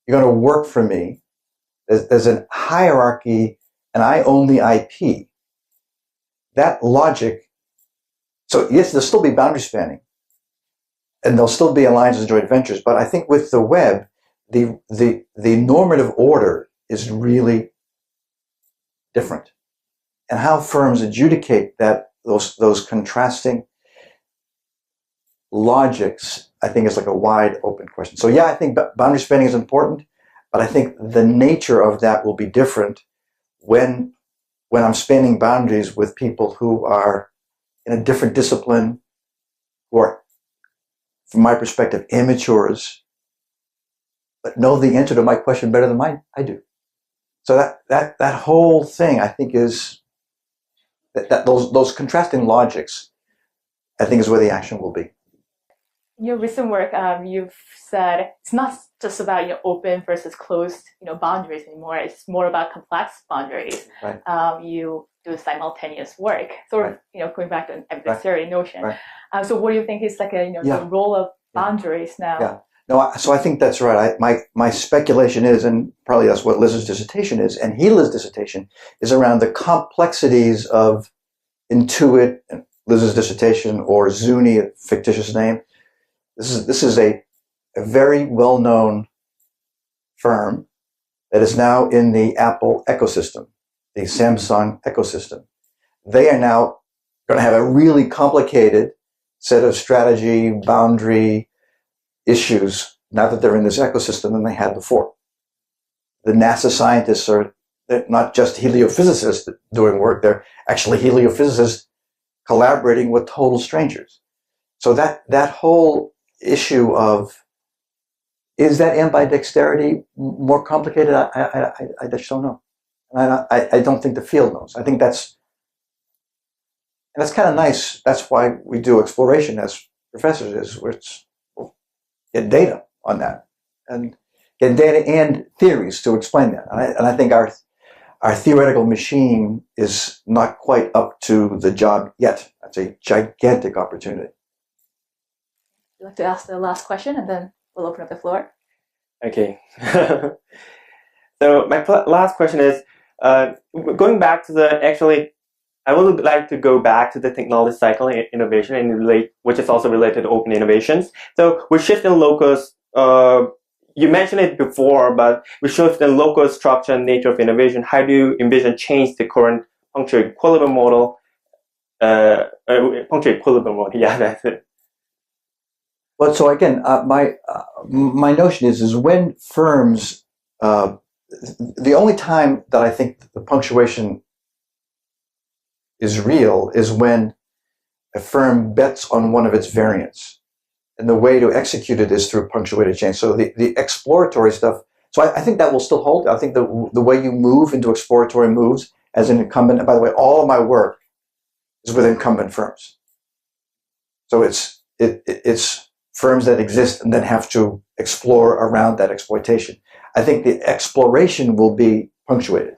You're going to work for me. There's a hierarchy, and I own the IP. That logic. So yes, there'll still be boundary spanning, and there'll still be alliances and joint ventures. But I think with the web, the normative order is really different, and how firms adjudicate those contrasting logics, I think, is like a wide open question. So yeah, I think boundary spanning is important, but I think the nature of that will be different when I'm spanning boundaries with people who are in a different discipline, who are, from my perspective, amateurs, but know the answer to my question better than I do. So that whole thing, I think, is that those contrasting logics, I think, is where the action will be. In your recent work, you've said it's not just about open versus closed boundaries anymore. It's more about complex boundaries. Right. You do simultaneous work, sort of going back to an adversary notion. Right. So what do you think is like the role of boundaries now? Yeah. No, so I think that's right. My speculation is, and probably that's what Liz's dissertation is, and Gila's dissertation is around the complexities of Intuit, and Liz's dissertation, or Zuni, a fictitious name. This is a very well-known firm that is now in the Apple ecosystem, the Samsung ecosystem. They are now going to have a really complicated set of strategy, boundary issues, now that they're in this ecosystem, than they had before. The NASA scientists they're not just heliophysicists doing work, they're actually heliophysicists collaborating with total strangers. So that whole issue of, is that ambidexterity more complicated? I just don't know. And I don't think the field knows. I think that's kind of nice. That's why we do exploration as professors, is where it's get data on that, and get data and theories to explain that. And I think our theoretical machine is not quite up to the job yet. That's a gigantic opportunity. I'd like to ask the last question, and then we'll open up the floor. Okay. So my last question is, going back to I would like to go back to the technology cycle innovation and which is also related to open innovations. So we shift in Locus, you mentioned it before, but we shift in Locus structure and nature of innovation. How do you envision change the current punctual equilibrium model? Punctual equilibrium model, yeah, that's it. But so again, my notion is when firms, the only time that I think the punctuation is real is when a firm bets on one of its variants, and the way to execute it is through punctuated change. So the exploratory stuff. So I think that will still hold. I think the way you move into exploratory moves as an incumbent. And by the way, all of my work is with incumbent firms. So it's firms that exist and then have to explore around that exploitation. I think the exploration will be punctuated.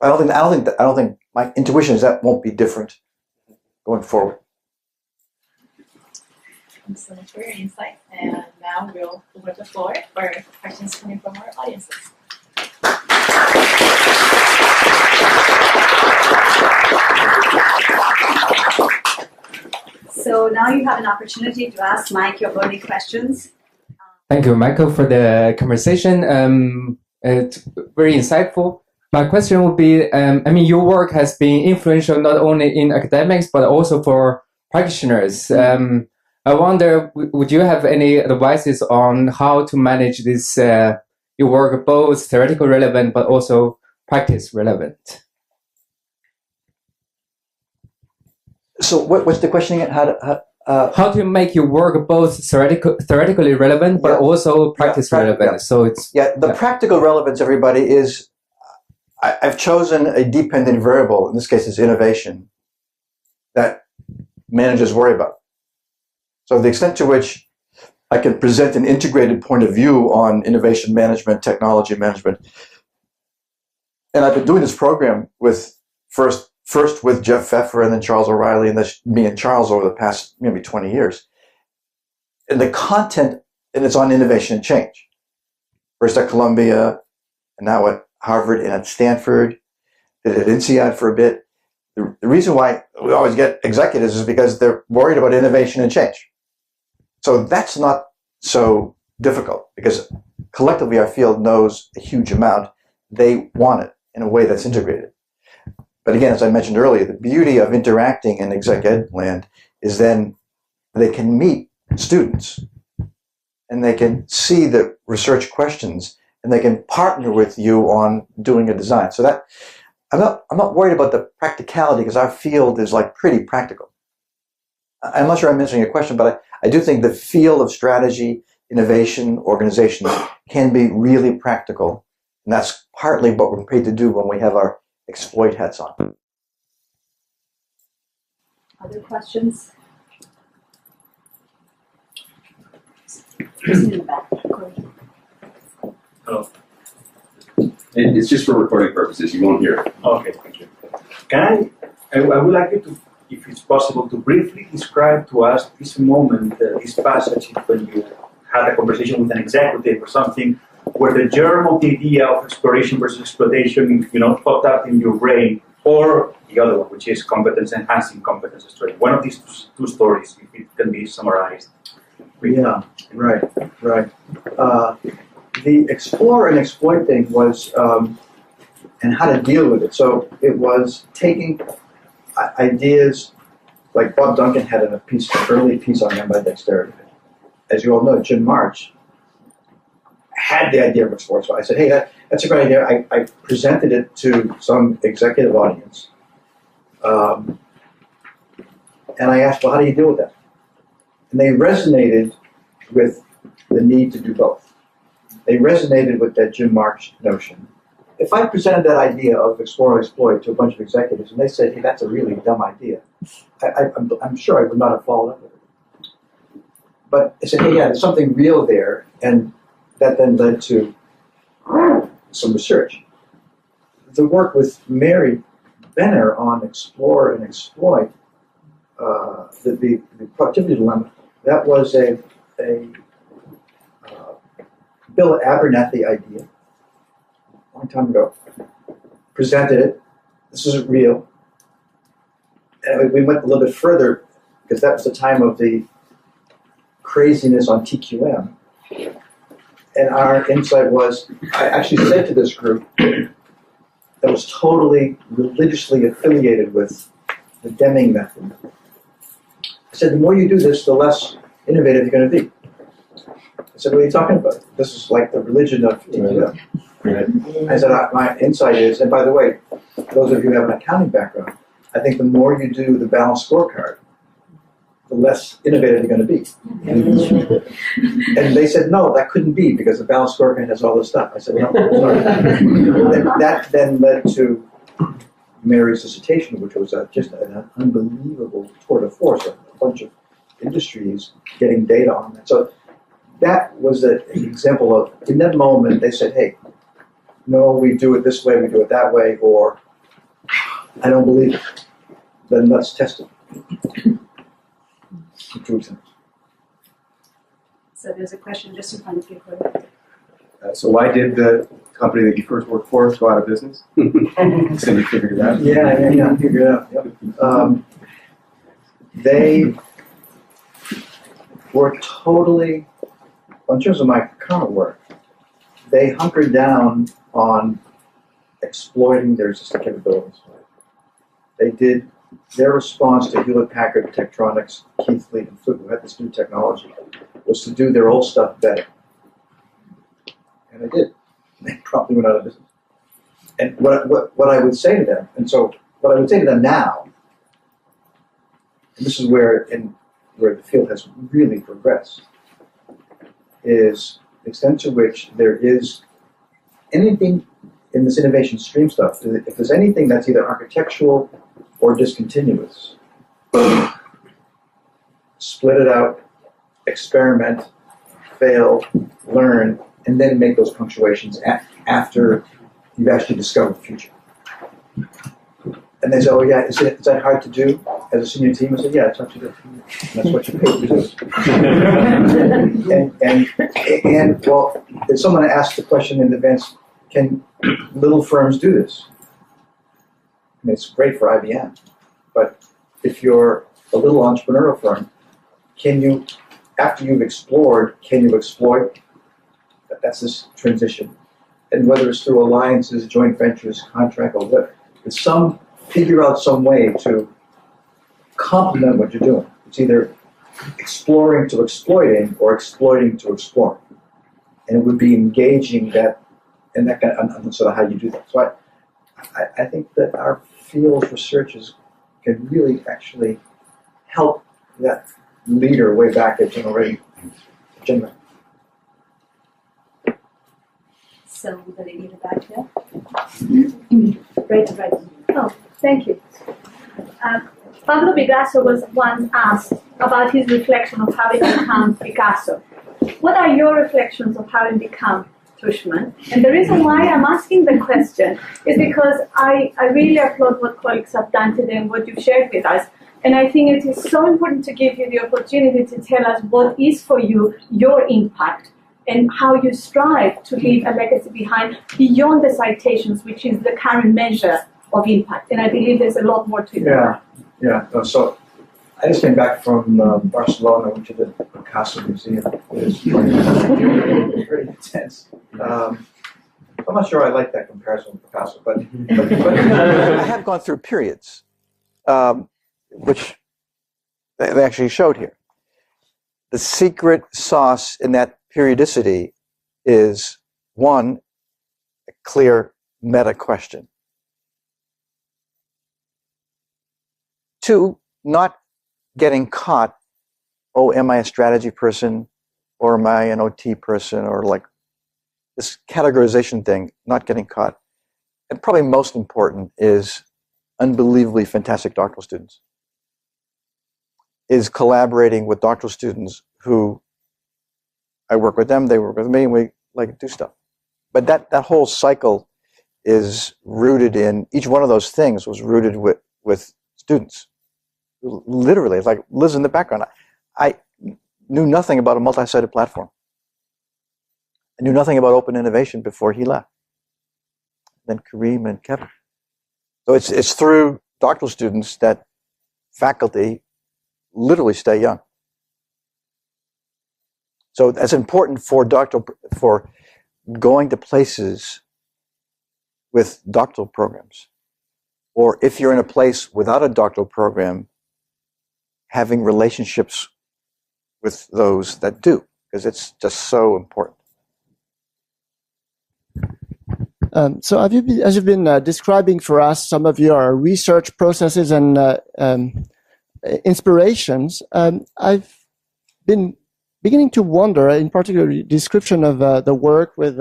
I don't think my intuition is that won't be different going forward. Thanks so much for your insight. And now we'll open the floor for questions coming from our audiences. So now you have an opportunity to ask Mike your burning questions. Thank you, Michael, for the conversation. It's very insightful. My question would be, your work has been influential not only in academics, but also for practitioners. I wonder, would you have any advices on how to manage this, your work, both theoretical relevant, but also practice relevant? So what's the question again? How to make your work both theoretically relevant, but also practice relevant? Yeah. So it's practical relevance, everybody, is I've chosen a dependent variable. In this case, it's innovation that managers worry about. So the extent to which I can present an integrated point of view on innovation management, technology management, and I've been doing this program with first first with Jeff Pfeffer and then Charles O'Reilly, and then me and Charles over the past maybe 20 years. And the content, and it's on innovation and change. First at Columbia, and now at Harvard and at Stanford, did it at INSEAD for a bit. The reason why we always get executives is because they're worried about innovation and change. So that's not so difficult because collectively our field knows a huge amount. They want it in a way that's integrated. But again, as I mentioned earlier, the beauty of interacting in exec ed land is then they can meet students and they can see the research questions and they can partner with you on doing a design. So that I'm not worried about the practicality because our field is like pretty practical. I'm not sure I'm answering your question, but I do think the field of strategy, innovation, organizations can be really practical. And that's partly what we're paid to do when we have our exploit hats on. Other questions? Who's in the back? Oh. It's just for recording purposes. You won't hear it. Okay, thank you. I would like you to, if it's possible, to briefly describe to us this moment, this passage when you had a conversation with an executive or something, where the germ of the idea of exploration versus exploitation, popped up in your brain, or the other one, which is competence enhancing competence story. One of these two stories, if it can be summarized. Yeah, right. The explore and exploit thing was, and how to deal with it. So it was taking ideas, like Bob Duncan had an early piece on ambidexterity. As you all know, Jim March had the idea of explore. So I said, hey, that's a great idea. I presented it to some executive audience. And I asked, well, how do you deal with that? And they resonated with the need to do both. They resonated with that Jim March notion. If I presented that idea of explore and exploit to a bunch of executives and they said, hey, that's a really dumb idea, I'm sure I would not have followed up with it. But I said, hey, yeah, there's something real there, and that then led to some research. The work with Mary Benner on explore and exploit, the productivity dilemma, that was a Bill Abernethy idea a long time ago. Presented it. This isn't real. And we went a little bit further because that was the time of the craziness on TQM. And our insight was, I actually said to this group that was totally religiously affiliated with the Deming method. I said, the more you do this, the less innovative you're going to be. I said, what are you talking about? This is like the religion of TQM. Right. I said, my insight is, and by the way, those of you who have an accounting background, I think the more you do the balanced scorecard, the less innovative you're going to be. And they said, no, that couldn't be because the balanced scorecard has all this stuff. I said, no, sorry. That then led to Mary's dissertation, which was just an unbelievable tour de force, a bunch of industries getting data on that. So that was an example of, in that moment, they said, hey, no, we do it this way, we do it that way, or I don't believe it. Then let's test it. So there's a question just in front of you. So why did the company that you first worked for go out of business? So you figured it out? Yeah, figured it out. Yep. They were totally, in terms of my current work, they hunkered down on exploiting their existing capabilities. They did their response to Hewlett-Packard, Tektronix, Keithley, and Fluke, who had this new technology, was to do their old stuff better. And they did. They probably went out of business. And what I would say to them, and so what I would say to them now, and this is where the field has really progressed, is the extent to which there is anything in this innovation stream stuff, if there's anything that's either architectural or discontinuous, split it out, experiment, fail, learn, and then make those punctuations after you've actually discovered the future. And they say, oh yeah, is that hard to do as a senior team? I said, yeah, it's hard to do. And that's what you pay to do. and well, if someone asked the question in advance, can little firms do this? I mean, it's great for IBM, but if you're a little entrepreneurial firm, can you, after you've explored, can you exploit? That's this transition. And whether it's through alliances, joint ventures, contract, or what, it's figure out some way to complement what you're doing. It's either exploring to exploiting or exploiting to explore. And it would be engaging that, and that kind of sort of how you do that. So I think that our field researchers can really actually help that leader way back at generating. So the lady in the back here. Right. Oh, thank you. Pablo Picasso was once asked about his reflection of having become Picasso. What are your reflections of having become Tushman? And the reason why I'm asking the question is because I really applaud what colleagues have done today and what you've shared with us. And I think it is so important to give you the opportunity to tell us what is for you your impact and how you strive to leave a legacy behind beyond the citations, which is the current measure of impact. And I believe there's a lot more to it. Yeah. So I just came back from Barcelona, went to the Picasso Museum. It was very intense. I'm not sure I like that comparison with Picasso, but I have gone through periods, which they actually showed here. The secret sauce in that periodicity is, one, a clear meta question. Two, not getting caught, oh, am I a strategy person or am I an OT person, or like this categorization thing, not getting caught. And probably most important is unbelievably fantastic doctoral students. Is collaborating with doctoral students who I work with them, they work with me, and we like to do stuff. But that whole cycle is rooted in, each one of those things was rooted with students. Literally, it's like lives in the background. I knew nothing about a multi-sided platform. I knew nothing about open innovation before he left. Then Kareem and Kevin. So it's through doctoral students that faculty literally stay young. So that's important for going to places with doctoral programs. Or if you're in a place without a doctoral program, having relationships with those that do, because it's just so important. So as you've been describing for us some of your research processes and inspirations, I've been beginning to wonder, in particular, the description of the work with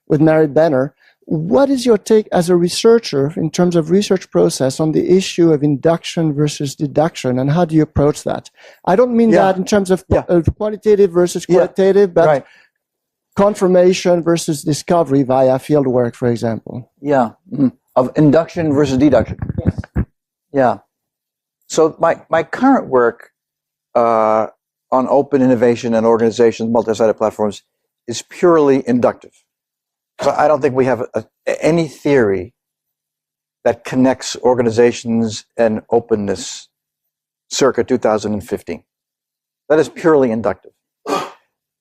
Mary Benner. What is your take as a researcher in terms of research process on the issue of induction versus deduction, and how do you approach that? I don't mean that in terms of quantitative versus qualitative, but confirmation versus discovery via fieldwork, for example. Of induction versus deduction. Yes. So my current work on open innovation and organizations, multi-sided platforms, is purely inductive. So I don't think we have any theory that connects organizations and openness circa 2015. That is purely inductive.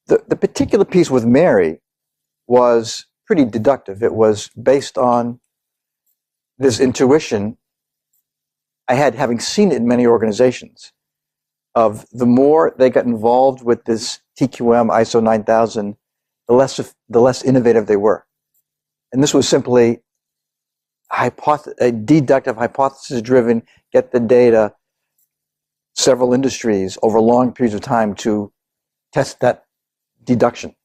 The particular piece with Mary was pretty deductive. It was based on this intuition I had, having seen it in many organizations, of the more they got involved with this TQM ISO 9000, the less innovative they were. And this was simply a deductive, hypothesis-driven, get the data, several industries over long periods of time to test that deduction.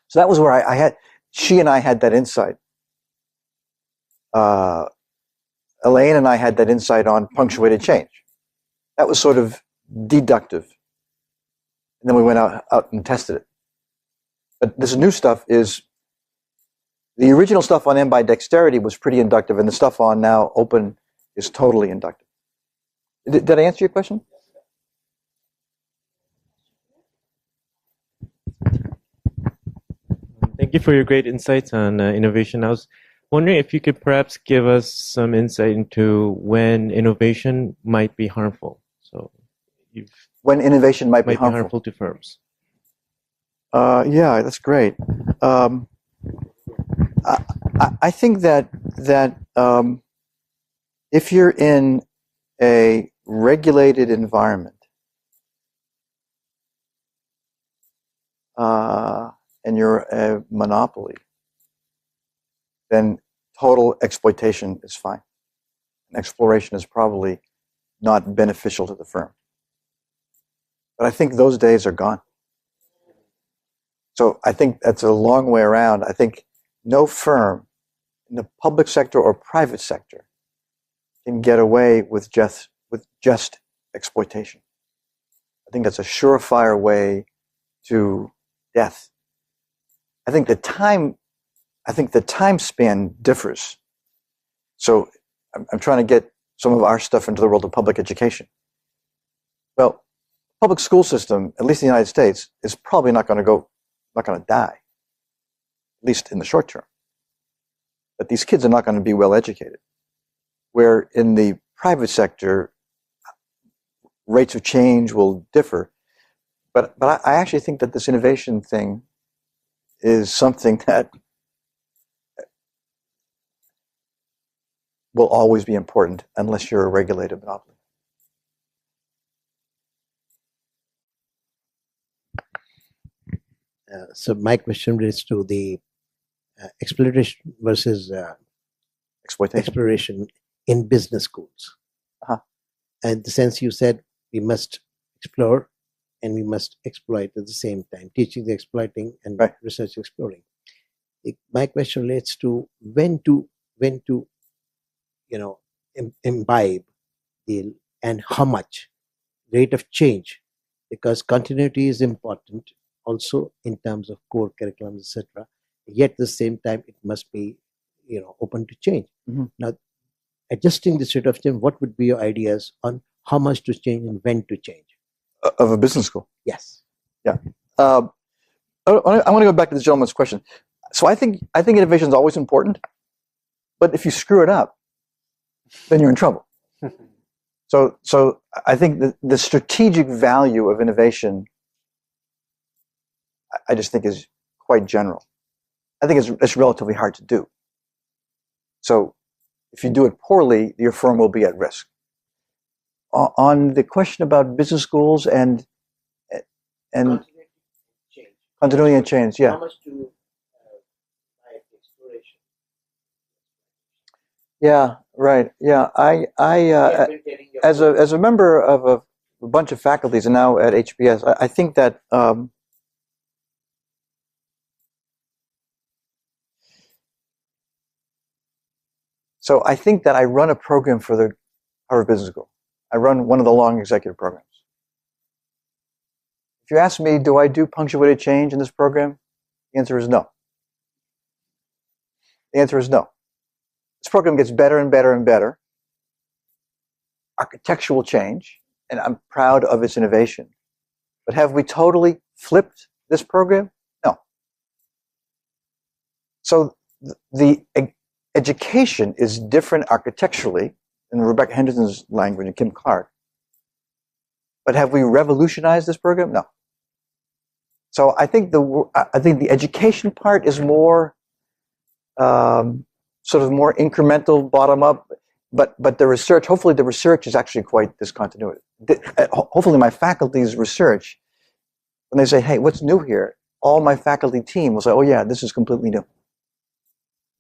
So that was where she and I had that insight. Elaine and I had that insight on punctuated change. That was sort of deductive. And then we went out and tested it. But this new stuff is, the original stuff on ambidexterity was pretty inductive, and the stuff on now open is totally inductive. Did I answer your question? Thank you for your great insights on innovation. I was wondering if you could perhaps give us some insight into when innovation might be harmful. So, when innovation might be harmful to firms. Yeah, that's great. I think that if you're in a regulated environment and you're a monopoly, then total exploitation is fine. And exploration is probably not beneficial to the firm. But I think those days are gone. So I think that's a long way around. I think no firm in the public sector or private sector can get away with just exploitation. I think that's a surefire way to death. I think the time span differs. So I'm trying to get some of our stuff into the world of public education. Well, public school system, at least in the United States, is probably not going to die, at least in the short term. But these kids are not going to be well educated. Where in the private sector, rates of change will differ. But I actually think that this innovation thing is something that will always be important unless you're a regulated monopoly. So my question relates to the exploitation versus exploration in business schools. And the sense you said we must explore and we must exploit at the same time, teaching the exploiting and research exploring. My question relates to when to imbibe and how much rate of change, because continuity is important also in terms of core curriculum, etc. Yet at the same time, it must be open to change. Mm-hmm. Now, adjusting this rate of change, what would be your ideas on how much to change and when to change? Of a business school? Yes. Yeah. I want to go back to the gentleman's question. So I think innovation is always important, but if you screw it up, then you're in trouble. So I think the strategic value of innovation, I just think is quite general. I think it's relatively hard to do. So if you do it poorly, your firm will be at risk. On the question about business schools and continuity and change, yeah. How much to exploration? Yeah, right. Yeah, I as a member of a bunch of faculties and now at HBS, I think that so I think that I run a program for the Harvard Business School. I run one of the long executive programs. If you ask me, do I do punctuated change in this program? The answer is no. The answer is no. This program gets better and better and better. Architectural change, and I'm proud of its innovation. But have we totally flipped this program? No. So the education is different architecturally, in Rebecca Henderson's language and Kim Clark. But have we revolutionized this program? No. So I think the education part is more sort of more incremental, bottom up. But the research, hopefully the research is actually quite discontinuity. Hopefully my faculty's research, when they say, hey, what's new here? All my faculty team will say, oh yeah, this is completely new.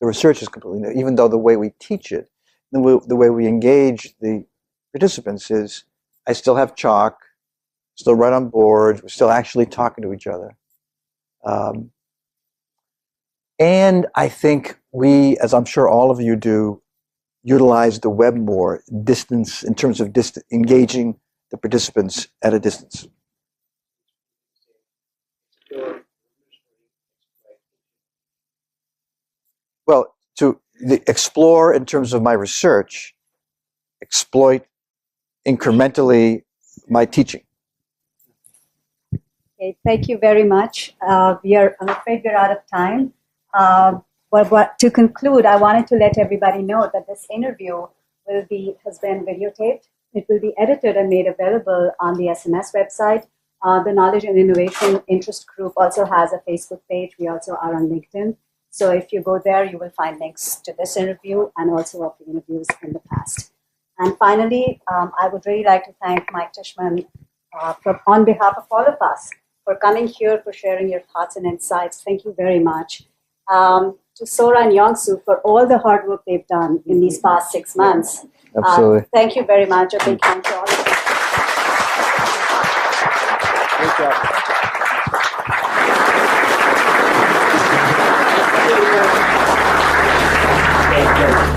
The research is completely new, even though the way we teach it, the way we engage the participants is, I still have chalk, still write on boards, we're still actually talking to each other. And I think we, as I'm sure all of you do, utilize the web more, distance, in terms of engaging the participants at a distance. Well, to explore in terms of my research, exploit incrementally my teaching. Okay, thank you very much. I'm afraid we're out of time. To conclude, I wanted to let everybody know that this interview has been videotaped. It will be edited and made available on the SMS website. The Knowledge and Innovation Interest Group also has a Facebook page. We also are on LinkedIn. So if you go there, you will find links to this interview and also of the interviews in the past. And finally, I would really like to thank Mike Tushman on behalf of all of us for coming here, for sharing your thoughts and insights. Thank you very much. To Sorah and Yeongsu for all the hard work they've done in these past 6 months. Absolutely. Thank you very much. A big thank you to all of you. Great job. Thank you.